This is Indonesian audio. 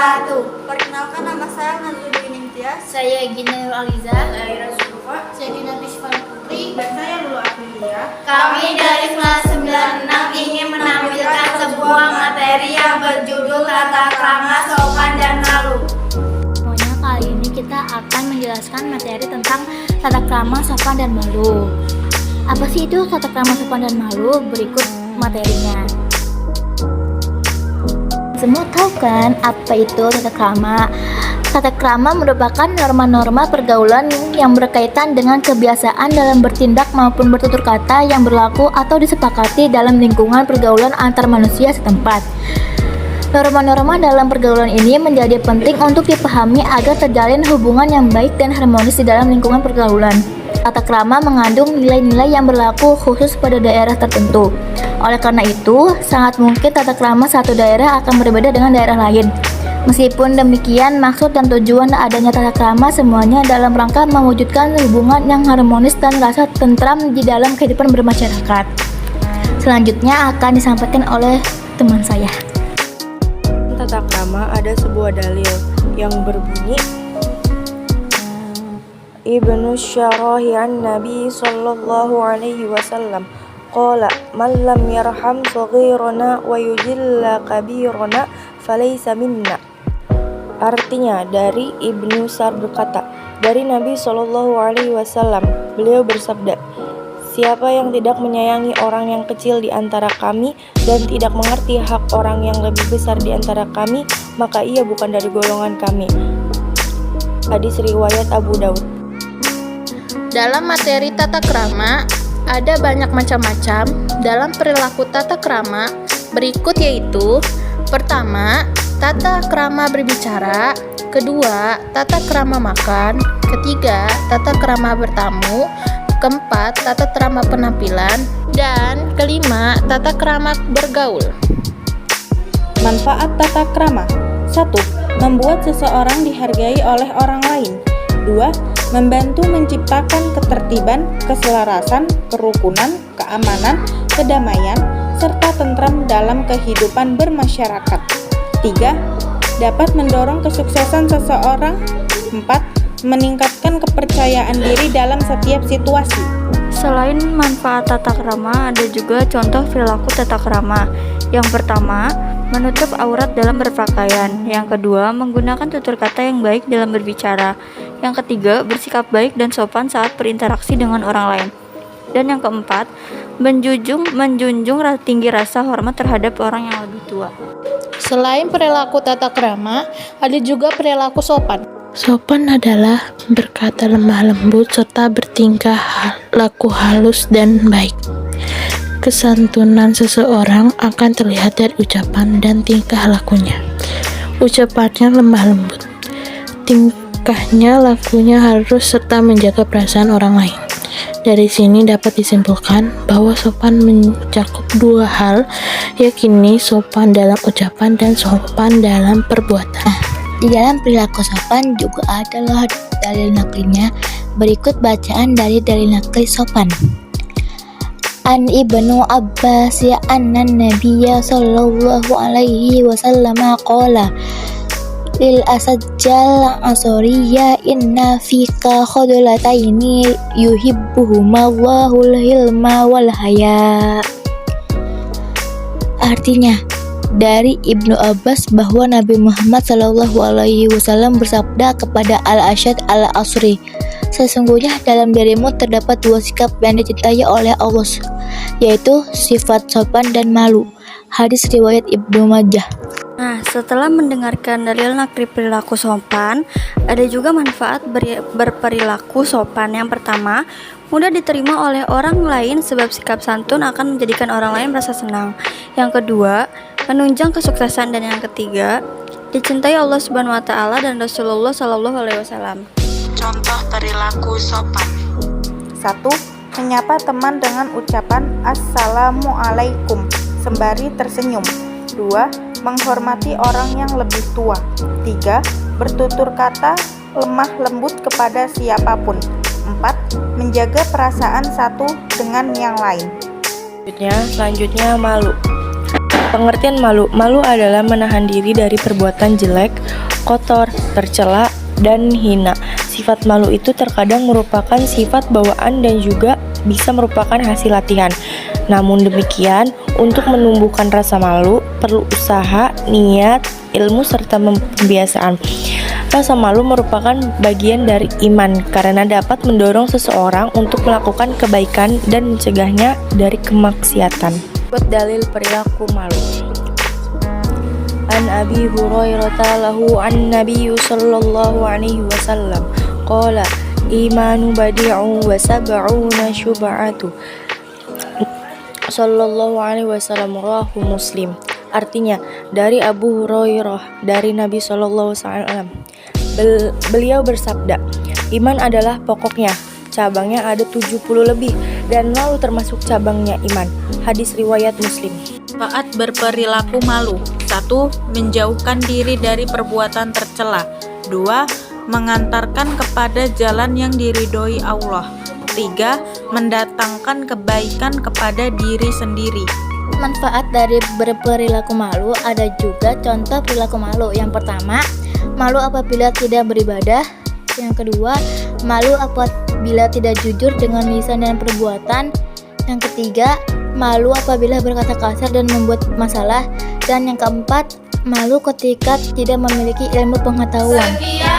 wabarakatuh. Perkenalkan, nama saya Nazrudin Imtiaz. Saya Gina Nur Aliza. Saya Rasulullah. Saya Gina Bismar Putri. Dan saya Lulu Aprilia. Kami dari kelas 96 ingin menampilkan sebuah materi yang berjudul tata krama, sopan, dan malu. Pokoknya kali ini kita akan menjelaskan materi tentang tata krama, sopan, dan malu. Apa sih itu tata krama, sopan, dan malu? Berikut materinya. Semua tahu kan apa itu tata krama? Tata krama merupakan norma-norma pergaulan yang berkaitan dengan kebiasaan dalam bertindak maupun bertutur kata yang berlaku atau disepakati dalam lingkungan pergaulan antar manusia setempat. Norma-norma dalam pergaulan ini menjadi penting untuk dipahami agar terjalin hubungan yang baik dan harmonis di dalam lingkungan pergaulan. Tata krama mengandung nilai-nilai yang berlaku khusus pada daerah tertentu. Oleh karena itu, sangat mungkin tata krama satu daerah akan berbeda dengan daerah lain. Meskipun demikian, maksud dan tujuan adanya tata krama semuanya dalam rangka mewujudkan hubungan yang harmonis dan rasa tentram di dalam kehidupan bermasyarakat. Selanjutnya akan disampaikan oleh teman saya. Tata krama ada sebuah dalil yang berbunyi Ibnu Syarahi an Nabi sallallahu alaihi wasallam qala man lam yarham saghirana wa yujilla kabirana falaysa minna. Artinya, dari Ibnu Sar berkata, dari Nabi sallallahu alaihi wasallam, beliau bersabda, siapa yang tidak menyayangi orang yang kecil di antara kami dan tidak mengerti hak orang yang lebih besar di antara kami, maka ia bukan dari golongan kami. Hadis riwayat Abu Daud. Dalam materi tata krama, ada banyak macam-macam dalam perilaku tata krama berikut, yaitu pertama, tata krama berbicara, kedua, tata krama makan, ketiga, tata krama bertamu, keempat, tata krama penampilan, dan kelima, tata krama bergaul. Manfaat tata krama: 1. Membuat seseorang dihargai oleh orang lain. 2. Membantu menciptakan ketertiban, keselarasan, kerukunan, keamanan, kedamaian, serta tentram dalam kehidupan bermasyarakat. 3. Dapat mendorong kesuksesan seseorang. 4. Meningkatkan kepercayaan diri dalam setiap situasi. Selain manfaat tata krama, ada juga contoh perilaku tata krama. Yang pertama, menutup aurat dalam berpakaian. Yang kedua, menggunakan tutur kata yang baik dalam berbicara. Yang ketiga, bersikap baik dan sopan saat berinteraksi dengan orang lain. Dan yang keempat, menjunjung tinggi rasa hormat terhadap orang yang lebih tua. Selain perilaku tata krama, ada juga perilaku sopan. Sopan adalah berkata lemah lembut serta bertingkah laku halus dan baik. Kesantunan seseorang akan terlihat dari ucapan dan tingkah lakunya. Ucapannya lemah lembut, tingkahnya, lakunya harus serta menjaga perasaan orang lain. Dari sini dapat disimpulkan bahwa sopan mencakup dua hal, yakni sopan dalam ucapan dan sopan dalam perbuatan. Di dalam perilaku sopan juga adalah dalil naklinya. Berikut bacaan dari dalil nakli sopan. An Ibnu Abbas anna Nabiyya sallallahu alaihi wasallam qala lil asajjal asoriya inna fika khudlataini yuhibbuhuma Allahul hilma wal haya. Artinya, dari Ibnu Abbas bahwa Nabi Muhammad sallallahu alaihi wasallam bersabda kepada Al-Asyad Al-Asri, sesungguhnya dalam dirimu terdapat dua sikap yang dicintai oleh Allah, yaitu sifat sopan dan malu. Hadis riwayat Ibnu Majah. Nah, setelah mendengarkan dalil nakli perilaku sopan, ada juga manfaat berperilaku sopan. Yang pertama, mudah diterima oleh orang lain sebab sikap santun akan menjadikan orang lain merasa senang. Yang kedua, menunjang kesuksesan. Dan yang ketiga, dicintai Allah Subhanahu wa taala dan Rasulullah sallallahu alaihi wasallam. Contoh perilaku sopan: 1. Menyapa teman dengan ucapan Assalamualaikum sembari tersenyum. 2. Menghormati orang yang lebih tua. 3. Bertutur kata lemah lembut kepada siapapun. 4. Menjaga perasaan satu dengan yang lain. Selanjutnya malu. Pengertian malu. Malu adalah menahan diri dari perbuatan jelek, kotor, tercela, dan hina. Sifat malu itu terkadang merupakan sifat bawaan dan juga bisa merupakan hasil latihan. Namun demikian, untuk menumbuhkan rasa malu perlu usaha, niat, ilmu, serta pembiasaan. Rasa malu merupakan bagian dari iman karena dapat mendorong seseorang untuk melakukan kebaikan dan mencegahnya dari kemaksiatan. Buat dalil perilaku malu. An Abi Hurairah lahu an Nabi sallallahu alaihi wasallam qala imanu badi'u wa sab'una syub'atu sallallahu alaihi wasallam rawahu Muslim. Artinya, dari Abu Hurairah dari Nabi sallallahu alaihi wasallam, beliau bersabda, iman adalah pokoknya, cabangnya ada 70 lebih, dan malu termasuk cabangnya iman. Hadis riwayat Muslim. Saat berperilaku malu. 1. Menjauhkan diri dari perbuatan tercela. 2. Mengantarkan kepada jalan yang diridhoi Allah. 3. Mendatangkan kebaikan kepada diri sendiri. Manfaat dari berperilaku malu ada juga contoh perilaku malu. Yang pertama, malu apabila tidak beribadah. Yang kedua, malu apabila tidak jujur dengan lisan dan perbuatan. Yang ketiga, malu apabila berkata kasar dan membuat masalah. Dan yang keempat, malu ketika tidak memiliki ilmu pengetahuan. Sekian